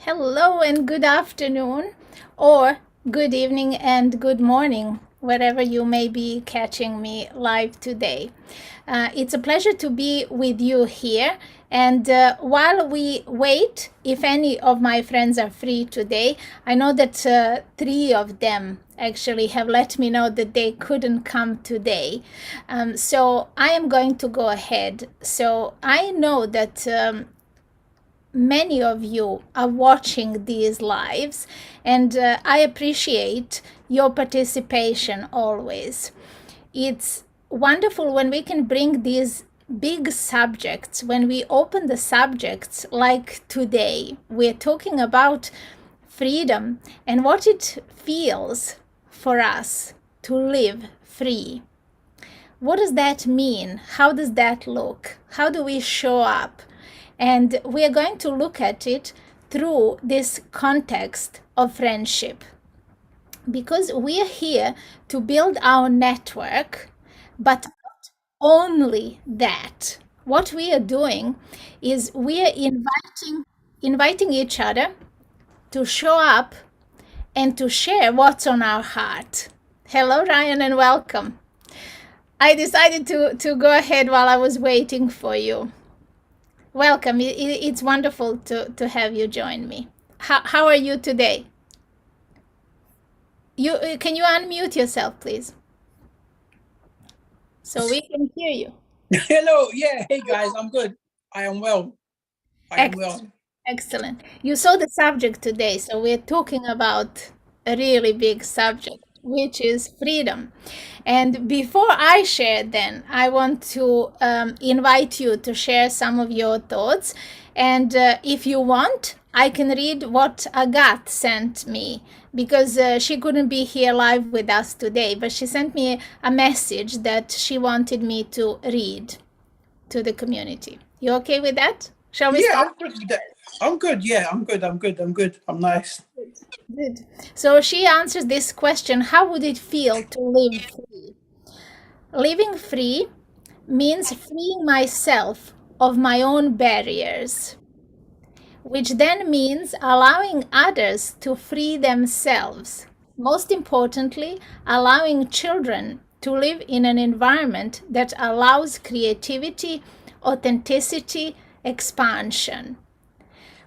Hello and good afternoon, or good evening and good morning, wherever you may be catching me live today. It's a pleasure to be with you here. And while we wait, if any of my friends are free today, I know that three of them actually have let me know that they couldn't come today. So I am going to go ahead. So I know that many of you are watching these lives, and I appreciate your participation always. It's wonderful when we can bring these big subjects, when we open the subjects like today. We're talking about freedom and what it feels for us to live free. What does that mean? How does that look? How do we show up? And we are going to look at it through this context of friendship. Because we are here to build our network, but not only that. What we are doing is we are inviting each other to show up and to share what's on our heart. Hello, Ryan, and welcome. I decided to go ahead while I was waiting for you. Welcome. It's wonderful to have you join me. How are you today? Can you unmute yourself, please, so we can hear you. Hello. Yeah. Hey, guys. I'm good. I am well. Excellent. Excellent. You saw the subject today, so we're talking about a really big subject, which is freedom. And before I share, then I want to invite you to share some of your thoughts. And if you want, I can read what Agathe sent me because she couldn't be here live with us today, but she sent me a message that she wanted me to read to the community. You okay with that? Shall we start? I'm good. Yeah, I'm good. I'm nice. Good. So she answers this question: how would it feel to live free? Living free means freeing myself of my own barriers, which then means allowing others to free themselves. Most importantly, allowing children to live in an environment that allows creativity, authenticity, expansion.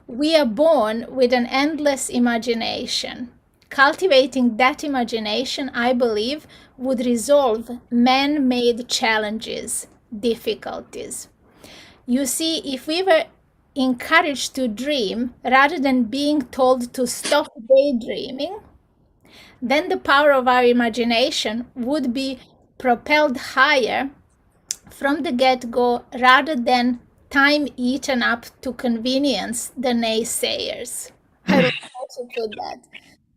We are born with an endless imagination. Cultivating that imagination, I believe, would resolve man made challenges, difficulties. You see, if we were encouraged to dream rather than being told to stop daydreaming, then the power of our imagination would be propelled higher from the get go rather than time eaten up to convenience the naysayers. I love how to put that.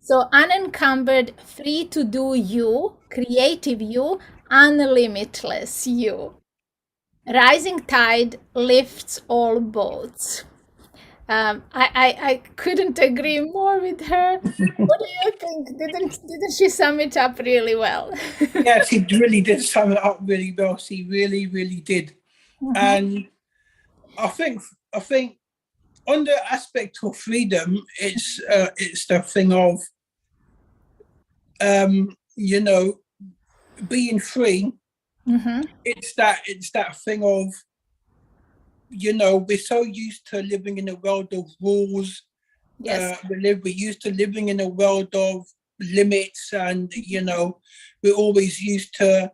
So, unencumbered, free to do you, creative you, unlimitless you. Rising tide lifts all boats. I couldn't agree more with her. What do you think? Didn't she sum it up really well? Yeah, she really did sum it up really well. She really did. And I think on the aspect of freedom, it's the thing of you know being free. It's that thing of we're so used to living in a world of rules. Yes. We're used to living in a world of limits, and we're always used to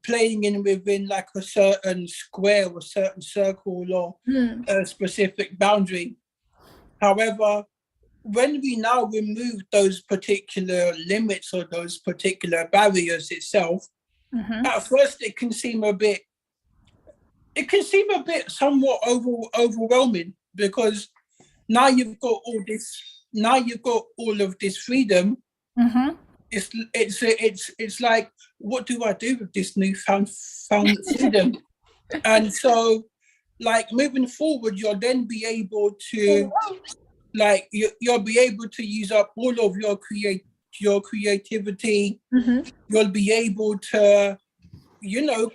playing in within like a certain square or certain circle or a specific boundary. However, when we now remove those particular limits or those particular barriers itself, at first it can seem a bit somewhat overwhelming, because now you've got all of this freedom. It's like, what do I do with this newfound freedom? And so, like, moving forward, you'll then be able to you'll be able to use up all of your creativity. You'll be able to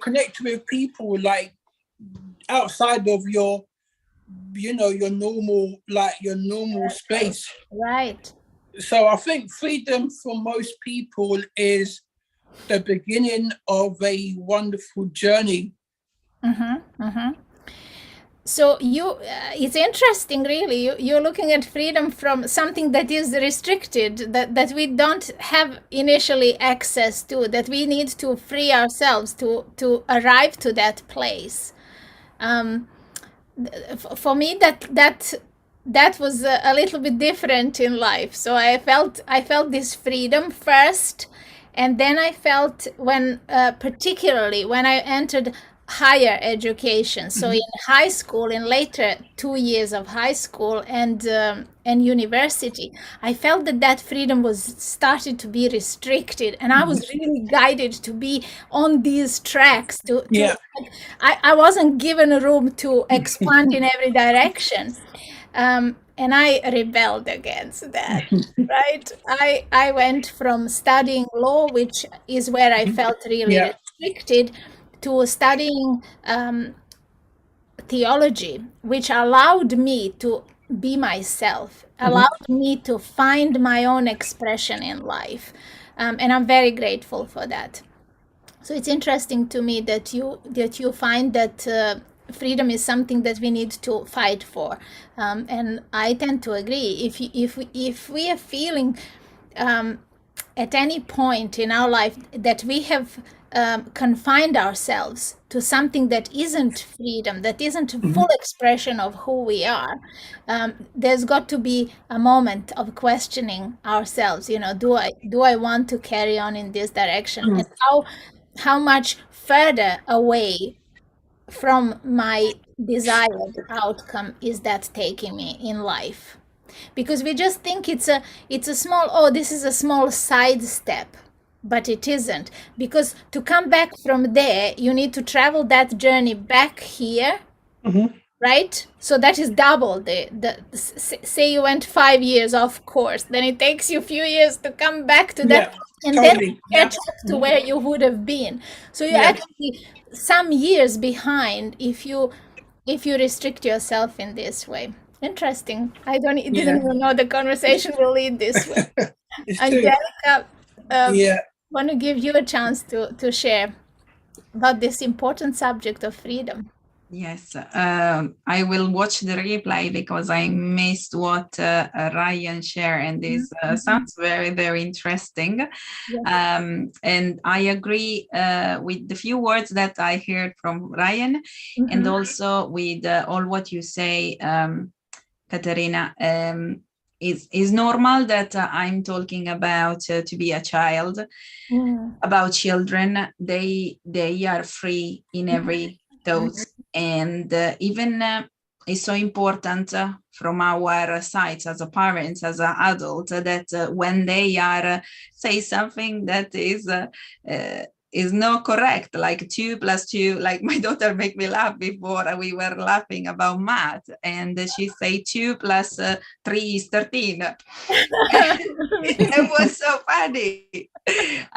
connect with people like outside of your your normal space. Right. So I think freedom for most people is the beginning of a wonderful journey. So it's interesting, really. You're looking at freedom from something that is restricted, that we don't have initially access to, that we need to free ourselves to arrive to that place. For me, that was a little bit different in life. So I felt this freedom first, and then I felt when, particularly when I entered higher education. So in high school, in later 2 years of high school and university, I felt that freedom was started to be restricted, and I was really guided to be on these tracks Yeah. I wasn't given room to expand in every direction. And I rebelled against that, right? I went from studying law, which is where I felt really Yeah. restricted, to studying theology, which allowed me to be myself, allowed me to find my own expression in life. And I'm very grateful for that. So it's interesting to me that you find that freedom is something that we need to fight for, and I tend to agree. If we are feeling at any point in our life that we have confined ourselves to something that isn't freedom, that isn't a full expression of who we are, there's got to be a moment of questioning ourselves. Do I want to carry on in this direction, and how much further away from my desired outcome is that taking me in life? Because we just think it's a small, oh, this is a small side step, but it isn't, because to come back from there you need to travel that journey back here. Right? So that is double say you went 5 years off course, then it takes you a few years to come back to that, Yeah. and then Totally. catch up to where you would have been. So you're Yeah. actually some years behind if you restrict yourself in this way. Interesting. Didn't Yeah. even know the conversation will lead this way. It's true. Angelica, Yeah. want to give you a chance to share about this important subject of freedom. Yes, I will watch the replay because I missed what Ryan shared, and this sounds very, very interesting. Yes. And I agree with the few words that I heard from Ryan, and also with all what you say, Katerina. Is normal that I'm talking about to be a child, about children. They are free in every thought, and even it's so important from our sides as a parents, as an adult, that when they are say something that is not correct, like 2 + 2, like my daughter make me laugh before. We were laughing about math, and she say 2 + 3 is 13. It was so funny.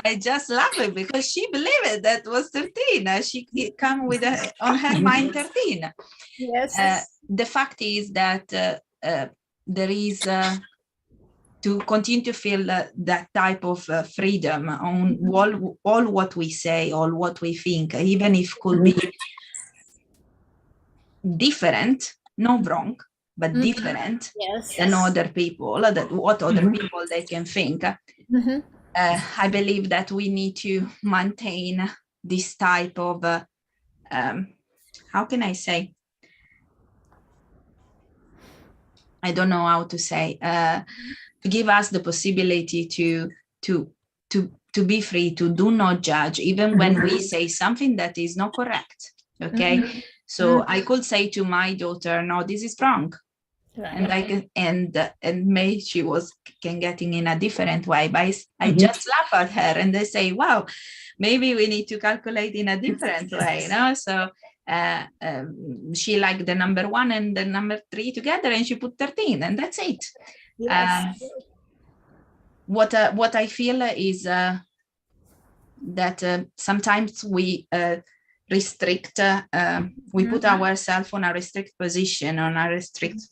I just laughed because she believed that was 13. She come with on her mind 13. Yes. The fact is that there is to continue to feel that type of freedom on all what we say, all what we think, even if could be different, not wrong, but different than other people, that what other people they can think. I believe that we need to maintain this type of, how can I say? I don't know how to say, to give us the possibility to be free, to do not judge, even when we say something that is not correct. Okay. So I could say to my daughter, no, this is wrong. Right. And I can, and maybe she can getting in a different way, but I just laugh at her and they say, wow, maybe we need to calculate in a different way, So she liked the number 1 and the number 3 together, and she put 13, and that's it. Yes. What I feel is that sometimes we restrict, we put ourselves on a restrict position, on a restrict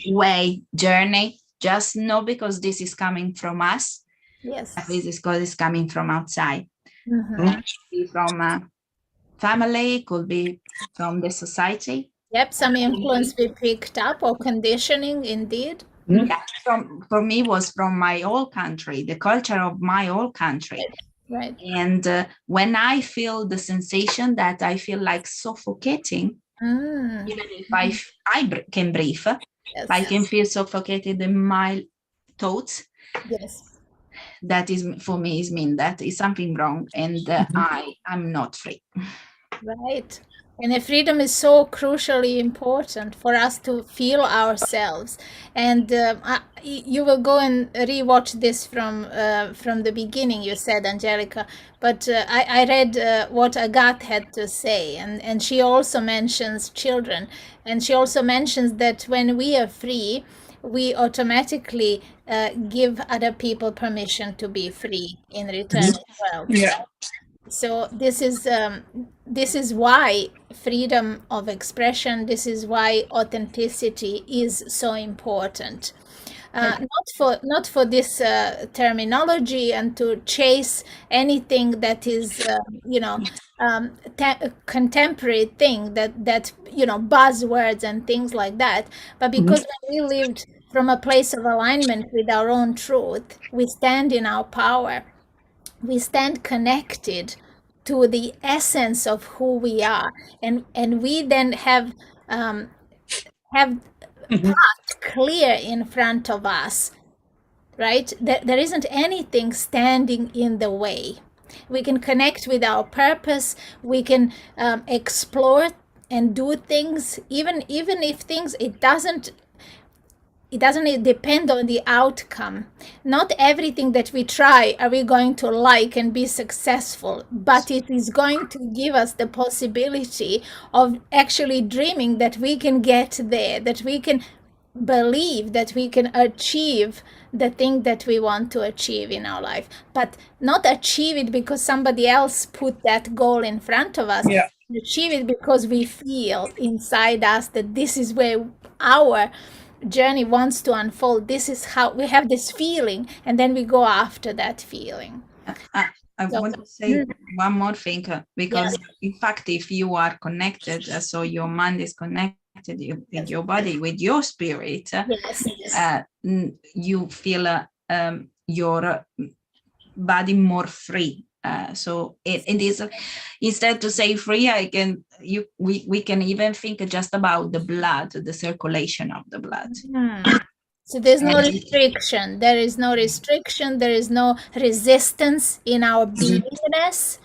way, journey, just not because this is coming from us. Yes. This is because it's coming from outside. Could be from family, could be from the society. Yep, some influence we picked up or conditioning, indeed. Yeah, for me was from my old country, the culture of my old country. Right. And when I feel the sensation that I feel like suffocating, even if I can breathe, Yes. I can feel suffocated in my thoughts. Yes. That is, for me, is mean that is something wrong, and I'm not free. Right. And the freedom is so crucially important for us to feel ourselves. And you will go and rewatch this from the beginning, you said, Angelica. But I read what Agathe had to say, and she also mentions children. And she also mentions that when we are free, we automatically give other people permission to be free in return as well. Yeah. So this is why freedom of expression, this is why authenticity is so important. Not for this terminology and to chase anything that is contemporary thing that buzzwords and things like that, but because when we lived from a place of alignment with our own truth, we stand in our power, we stand connected to the essence of who we are, and we then have path clear in front of us, right? There isn't anything standing in the way. We can connect with our purpose, we can explore and do things, even if things, it doesn't depend on the outcome. Not everything that we try are we going to like and be successful, but it is going to give us the possibility of actually dreaming that we can get there, that we can believe that we can achieve the thing that we want to achieve in our life, but not achieve it because somebody else put that goal in front of us. Yeah. Achieve it because we feel inside us that this is where our journey wants to unfold. This is how we have this feeling, and then we go after that feeling. I want to say one more thing, because in fact, if you are connected, so your mind is connected with your body, with your spirit, you feel your body more free. So it is, instead to say free, we can even think just about the blood, the circulation of the blood. So there's no restriction. There is no restriction. There is no resistance in our beingness.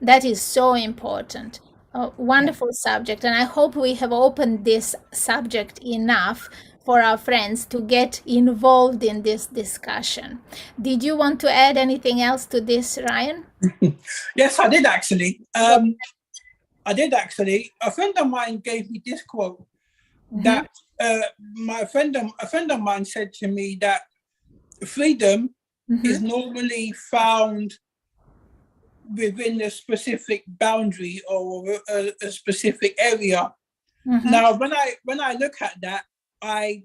That is so important. A wonderful subject. And I hope we have opened this subject enough for our friends to get involved in this discussion. Did you want to add anything else to this, Ryan? Yes, I did actually. I did actually. A friend of mine gave me this quote that a friend of mine said to me that freedom is normally found within a specific boundary or a specific area. Now, when I look at that, I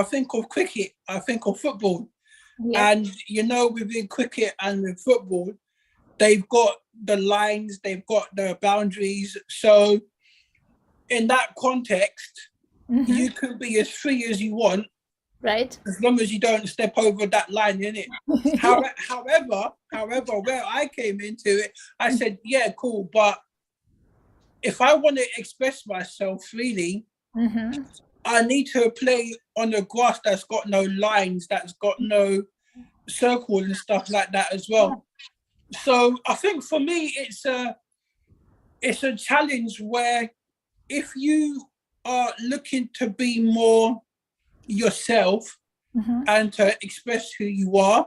think of cricket, I think of football, and within cricket and with football, they've got the lines, they've got the boundaries. So, in that context, you can be as free as you want, right? As long as you don't step over that line, innit? However, where I came into it, I said, yeah, cool, but if I want to express myself freely, I need to play on the grass that's got no lines, that's got no circle and stuff like that as well. So I think for me, it's a challenge where if you are looking to be more yourself and to express who you are,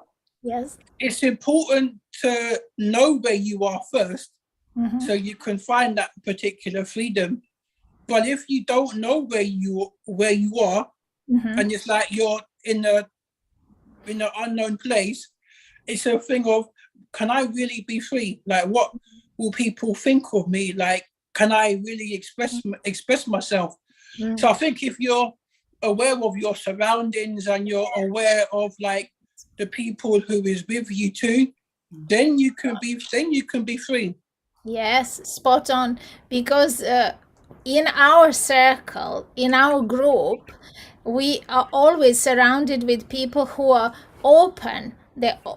it's important to know where you are first, so you can find that particular freedom. But if you don't know where you are, and it's like you're in an unknown place, it's a thing of, can I really be free? Like, will people think of me? Like, can I really express myself? So I think if you're aware of your surroundings and you're aware of like the people who is with you too, then you can be free. Yes, spot on. Because in our circle, in our group, we are always surrounded with people who are open.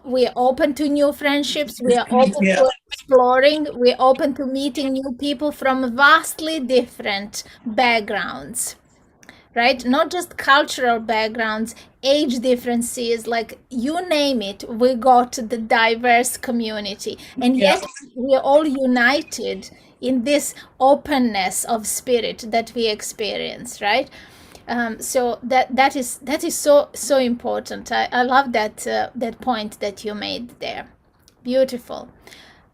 We are open to new friendships. We are open Yeah. to exploring. We're open to meeting new people from vastly different backgrounds, right? Not just cultural backgrounds, age differences, like you name it, we got the diverse community. And Yeah. yet we're all united in this openness of spirit that we experience, right? So that is so important. I love that point that you made there. Beautiful.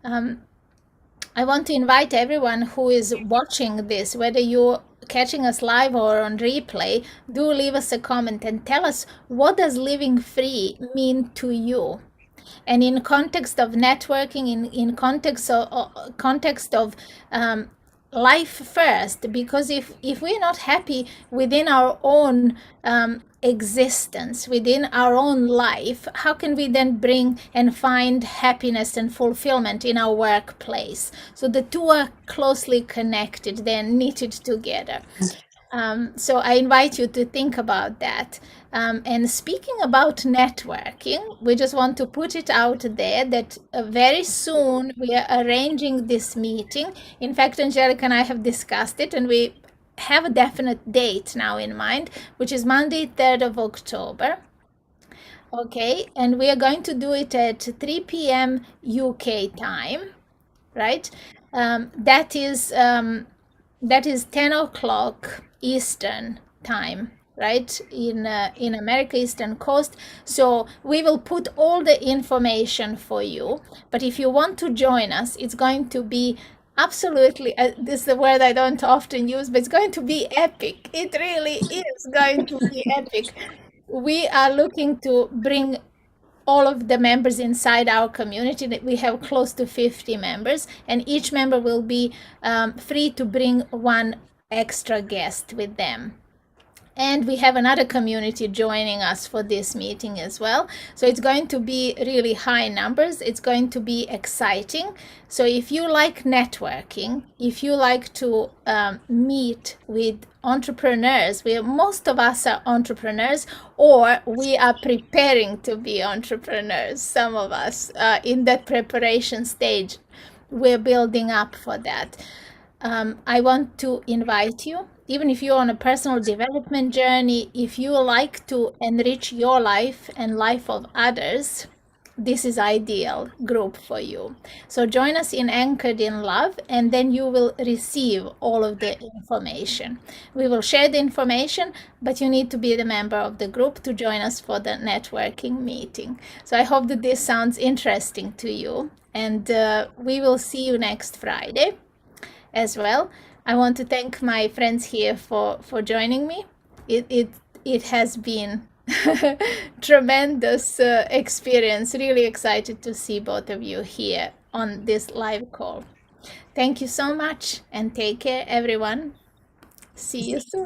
I want to invite everyone who is watching this, whether you're catching us live or on replay, do leave us a comment and tell us, what does living free mean to you? And in context of networking, in context of life first, because if we're not happy within our own existence, within our own life, how can we then bring and find happiness and fulfillment in our workplace? So the two are closely connected, they're knitted together. So I invite you to think about that. And speaking about networking, we just want to put it out there that very soon we are arranging this meeting. In fact, Angelica and I have discussed it, and we have a definite date now in mind, which is Monday, 3rd of October. Okay, and we are going to do it at 3 p.m. UK time, right? That is 10 o'clock Eastern time, right? In America Eastern Coast. So we will put all the information for you. But if you want to join us, it's going to be absolutely, this is a word I don't often use, but it's going to be epic. It really is going to be epic. We are looking to bring all of the members inside our community. That we have close to 50 members, and each member will be free to bring one extra guest with them. And we have another community joining us for this meeting as well. So it's going to be really high numbers. It's going to be exciting. So if you like networking, if you like to meet with entrepreneurs, most of us are entrepreneurs, or we are preparing to be entrepreneurs. Some of us in that preparation stage, we're building up for that. I want to invite you, even if you're on a personal development journey, if you like to enrich your life and life of others, this is ideal group for you. So join us in Anchored in Love, and then you will receive all of the information. We will share the information, but you need to be the member of the group to join us for the networking meeting. So I hope that this sounds interesting to you, and we will see you next Friday as well. I want to thank my friends here for joining me. It has been tremendous experience. Really excited to see both of you here on this live call. Thank you so much, and take care, everyone. See you soon.